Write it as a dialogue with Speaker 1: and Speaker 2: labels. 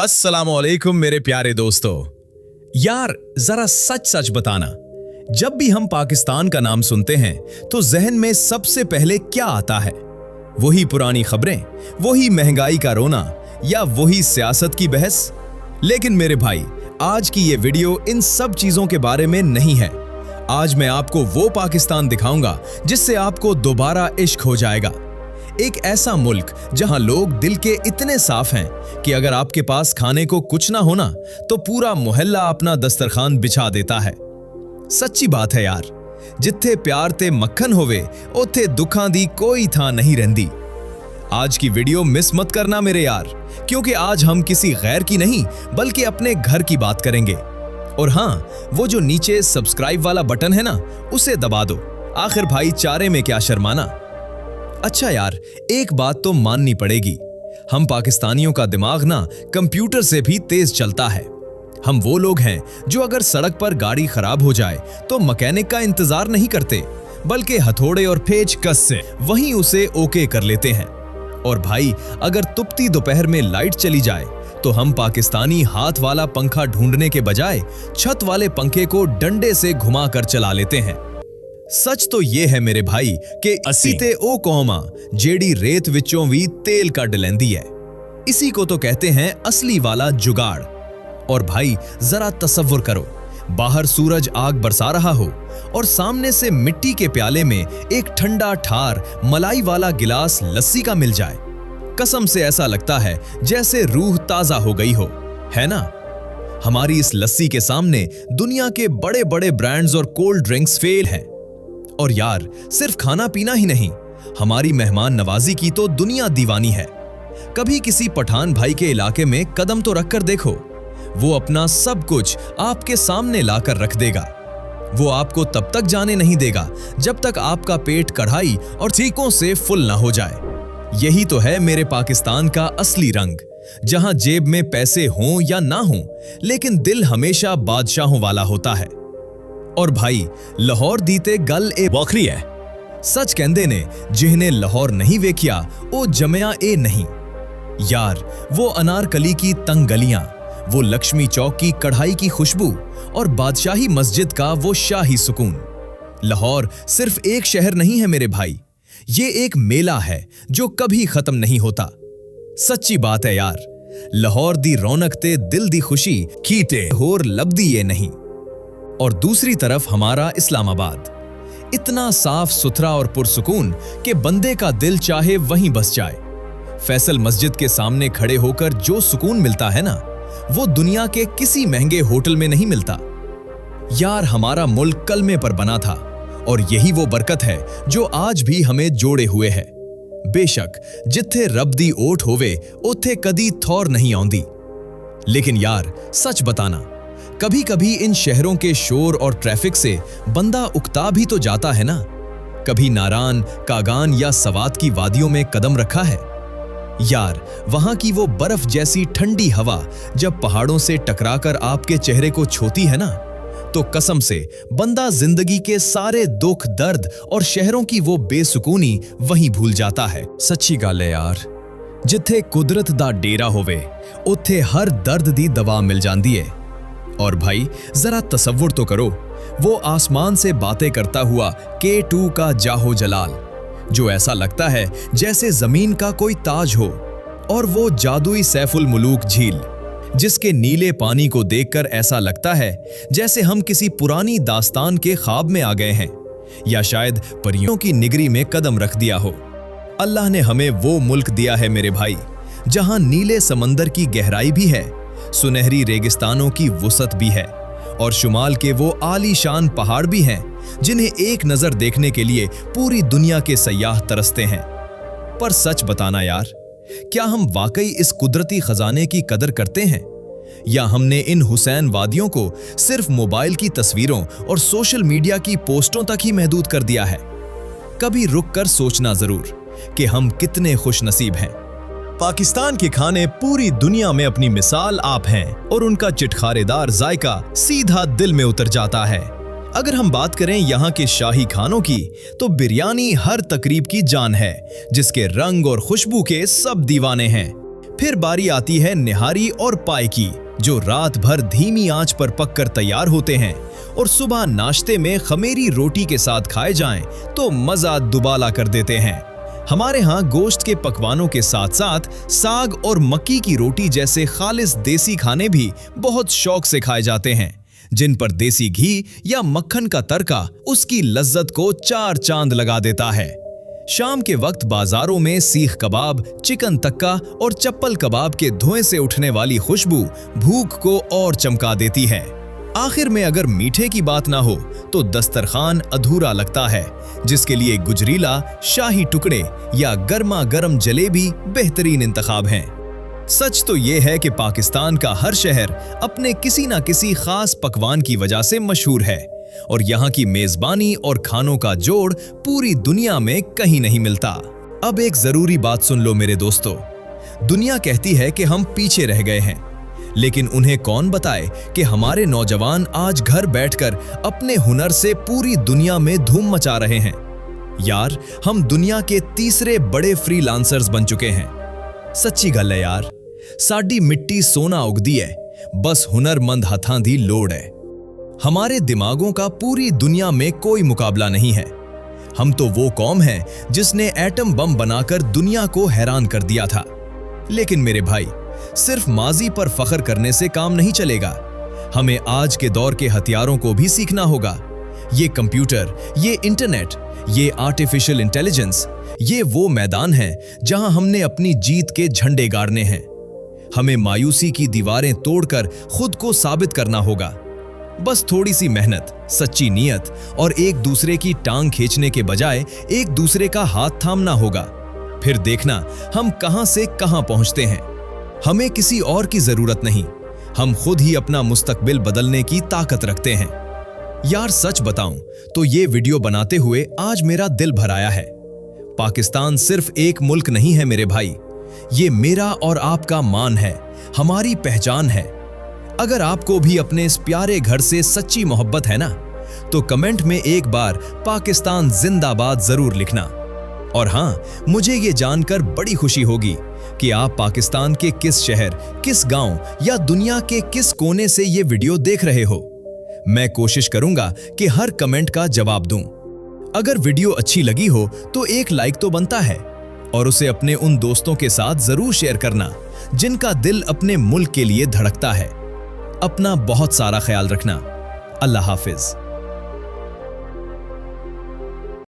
Speaker 1: अस्सलामुअलैकुम मेरे प्यारे दोस्तों। यार जरा सच सच बताना, जब भी हम पाकिस्तान का नाम सुनते हैं तो जहन में सबसे पहले क्या आता है? वही पुरानी खबरें, वही महंगाई का रोना या वही सियासत की बहस? लेकिन मेरे भाई, आज की ये वीडियो इन सब चीजों के बारे में नहीं है। आज मैं आपको वो पाकिस्तान दिखाऊंगा जिससे आपको दोबारा इश्क हो जाएगा। एक ऐसा मुल्क जहां लोग दिल के इतने साफ हैं कि अगर आपके पास खाने को कुछ ना होना तो पूरा मोहल्ला अपना दस्तरखान बिछा देता है। सच्ची बात है यार, जिथे प्यार ते मक्खन होवे उथे दुखां दी कोई थां नहीं रहंदी। आज की वीडियो मिस मत करना मेरे यार, क्योंकि आज हम किसी गैर की नहीं बल्कि अपने घर की बात करेंगे। और हाँ, वो जो नीचे सब्सक्राइब वाला बटन है ना, उसे दबा दो। आखिर भाईचारे में क्या शर्माना। अच्छा यार, एक बात तो माननी पड़ेगी, हम पाकिस्तानियों का दिमाग ना कंप्यूटर से भी तेज चलता है। हम वो लोग हैं जो अगर सड़क पर गाड़ी खराब हो जाए तो मैकेनिक का इंतजार नहीं करते, बल्कि हथौड़े और पेचकस से वहीं उसे ओके कर लेते हैं। और भाई, अगर तुपती दोपहर में लाइट चली जाए तो हम पाकिस्तानी हाथ वाला पंखा ढूंढने के बजाय छत वाले पंखे को डंडे से घुमा कर चला लेते हैं। सच तो ये है मेरे भाई कि असी ते ओ कौमा जेड़ी रेत विचों भी तेल कढ लैंदी है। इसी को तो कहते हैं असली वाला जुगाड़। और भाई जरा तसव्वुर करो, बाहर सूरज आग बरसा रहा हो और सामने से मिट्टी के प्याले में एक ठंडा ठार मलाई वाला गिलास लस्सी का मिल जाए। कसम से ऐसा लगता है जैसे रूह ताजा हो गई हो, है ना? हमारी इस लस्सी के सामने दुनिया के बड़े बड़े ब्रांड्स और कोल्ड ड्रिंक्स फेल हैं। और यार, सिर्फ खाना पीना ही नहीं, हमारी मेहमान नवाजी की तो दुनिया दीवानी है। कभी किसी पठान भाई के इलाके में कदम तो रखकर देखो, वो अपना सब कुछ आपके सामने लाकर रख देगा। वो आपको तब तक जाने नहीं देगा जब तक आपका पेट कढ़ाई और चीखों से फुल ना हो जाए। यही तो है मेरे पाकिस्तान का असली रंग, जहां जेब में पैसे हों या ना हों, लेकिन दिल हमेशा बादशाहों वाला होता है। और भाई, लाहौर दी ते गल ए वखरी है। सच कहंदे ने, जिन्हें लाहौर नहीं वेखिया ओ जमया ए नहीं। यार, वो अनारकली की तंग गलियां, वो लक्ष्मी चौक की कढ़ाई की खुशबू और बादशाही मस्जिद का वो शाही सुकून। लाहौर सिर्फ एक शहर नहीं है मेरे भाई, ये एक मेला है जो कभी खत्म नहीं होता। सच्ची बात है यार, लाहौर दी रौनक ते दिल दी खुशी कीटे होर लबदी ये नहीं। और दूसरी तरफ हमारा इस्लामाबाद, इतना साफ सुथरा और पुरसुकून कि बंदे का दिल चाहे वहीं बस जाए। फैसल मस्जिद के सामने खड़े होकर जो सुकून मिलता है ना, वो दुनिया के किसी महंगे होटल में नहीं मिलता। यार, हमारा मुल्क कलमे पर बना था और यही वो बरकत है जो आज भी हमें जोड़े हुए है। बेशक जिथे रब दी ओट होवे उथे कदी थौर नहीं आउंदी। लेकिन यार, सच बताना, कभी कभी इन शहरों के शोर और ट्रैफिक से बंदा उकता भी तो जाता है ना। कभी नारान, कागान या सवात की वादियों में कदम रखा है? यार, वहां की वो बर्फ जैसी ठंडी हवा जब पहाड़ों से टकराकर आपके चेहरे को छूती है ना, तो कसम से बंदा जिंदगी के सारे दुख दर्द और शहरों की वो बेसुकूनी वहीं भूल जाता है। सच्ची गल है यार, जिथे कुदरत दा डेरा होवे उथे हर दर्द दी दवा मिल जांदी है। और भाई, जरा तसव्वुर तो करो, वो आसमान से बातें करता हुआ K2 का जाहो जलाल, जो ऐसा लगता है जैसे जमीन का कोई ताज हो। और वो जादुई सैफुल मुलूक झील, जिसके नीले पानी को देखकर ऐसा लगता है जैसे हम किसी पुरानी दास्तान के ख्वाब में आ गए हैं, या शायद परियों की निगरी में कदम रख दिया हो। अल्लाह ने हमें वो मुल्क दिया है मेरे भाई, जहां नीले समंदर की गहराई भी है, सुनहरी रेगिस्तानों की वुसत भी है और शुमाल के वो आलीशान पहाड़ भी हैं जिन्हें एक नजर देखने के लिए पूरी दुनिया के सयाह तरसते हैं। पर सच बताना यार, क्या हम वाकई इस कुदरती खजाने की कदर करते हैं, या हमने इन हुसैन वादियों को सिर्फ मोबाइल की तस्वीरों और सोशल मीडिया की पोस्टों तक ही महदूद कर दिया है? कभी रुक कर सोचना जरूर कि हम कितने खुशनसीब हैं। पाकिस्तान के खाने पूरी दुनिया में अपनी मिसाल आप हैं और उनका चिटखारेदार जायका सीधा दिल में उतर जाता है। अगर हम बात करें यहाँ के शाही खानों की, तो बिरयानी हर तकरीब की जान है, जिसके रंग और खुशबू के सब दीवाने हैं। फिर बारी आती है निहारी और पाए की, जो रात भर धीमी आंच पर पककर तैयार होते हैं और सुबह नाश्ते में खमेरी रोटी के साथ खाए जाएं तो मजा दुबाला कर देते हैं। हमारे यहाँ गोश्त के पकवानों के साथ साथ साग और मक्की की रोटी जैसे खालिस देसी खाने भी बहुत शौक से खाए जाते हैं, जिन पर देसी घी या मक्खन का तड़का उसकी लज्जत को चार चांद लगा देता है। शाम के वक्त बाजारों में सीख कबाब, चिकन तक्का और चप्पल कबाब के धुएं से उठने वाली खुशबू भूख को और चमका देती है। आखिर में अगर मीठे की बात ना हो तो दस्तरखान अधूरा लगता है, जिसके लिए गुजरीला, शाही टुकड़े या गर्मा गर्म जलेबी बेहतरीन इंतखाब हैं। सच तो ये है कि पाकिस्तान का हर शहर अपने किसी ना किसी खास पकवान की वजह से मशहूर है और यहाँ की मेजबानी और खानों का जोड़ पूरी दुनिया में कहीं नहीं मिलता। अब एक जरूरी बात सुन लो मेरे दोस्तों, दुनिया कहती है कि हम पीछे रह गए हैं, लेकिन उन्हें कौन बताए कि हमारे नौजवान आज घर बैठकर अपने हुनर से पूरी दुनिया में धूम मचा रहे हैं। यार, हम दुनिया के तीसरे बड़े फ्रीलांसर्स बन चुके हैं। सच्ची गल है यार, साडी मिट्टी सोना उगदी है, बस हुनरमंद हथां दी लोड़ है। हमारे दिमागों का पूरी दुनिया में कोई मुकाबला नहीं है। हम तो वो कौम है जिसने एटम बम बनाकर दुनिया को हैरान कर दिया था। लेकिन मेरे भाई, सिर्फ माजी पर फख्र करने से काम नहीं चलेगा। हमें आज के दौर के हथियारों को भी सीखना होगा। ये कंप्यूटर, ये इंटरनेट, ये आर्टिफिशियल इंटेलिजेंस, ये वो मैदान है जहां हमने अपनी जीत के झंडे गाड़ने हैं। हमें मायूसी की दीवारें तोड़कर खुद को साबित करना होगा। बस थोड़ी सी मेहनत, सच्ची नीयत और एक दूसरे की टांग खींचने के बजाय एक दूसरे का हाथ थामना होगा। फिर देखना हम कहां से कहां पहुंचते हैं। हमें किसी और की जरूरत नहीं, हम खुद ही अपना मुस्तकबिल बदलने की ताकत रखते हैं। यार, सच बताऊं तो ये वीडियो बनाते हुए आज मेरा दिल भर आया है। पाकिस्तान सिर्फ एक मुल्क नहीं है मेरे भाई, ये मेरा और आपका मान है, हमारी पहचान है। अगर आपको भी अपने इस प्यारे घर से सच्ची मोहब्बत है ना, तो कमेंट में एक बार पाकिस्तान जिंदाबाद जरूर लिखना। और हाँ, मुझे ये जानकर बड़ी खुशी होगी कि आप पाकिस्तान के किस शहर, किस गांव या दुनिया के किस कोने से ये वीडियो देख रहे हो। मैं कोशिश करूंगा कि हर कमेंट का जवाब दूं। अगर वीडियो अच्छी लगी हो तो एक लाइक तो बनता है और उसे अपने उन दोस्तों के साथ जरूर शेयर करना जिनका दिल अपने मुल्क के लिए धड़कता है। अपना बहुत सारा ख्याल रखना। अल्लाह हाफिज।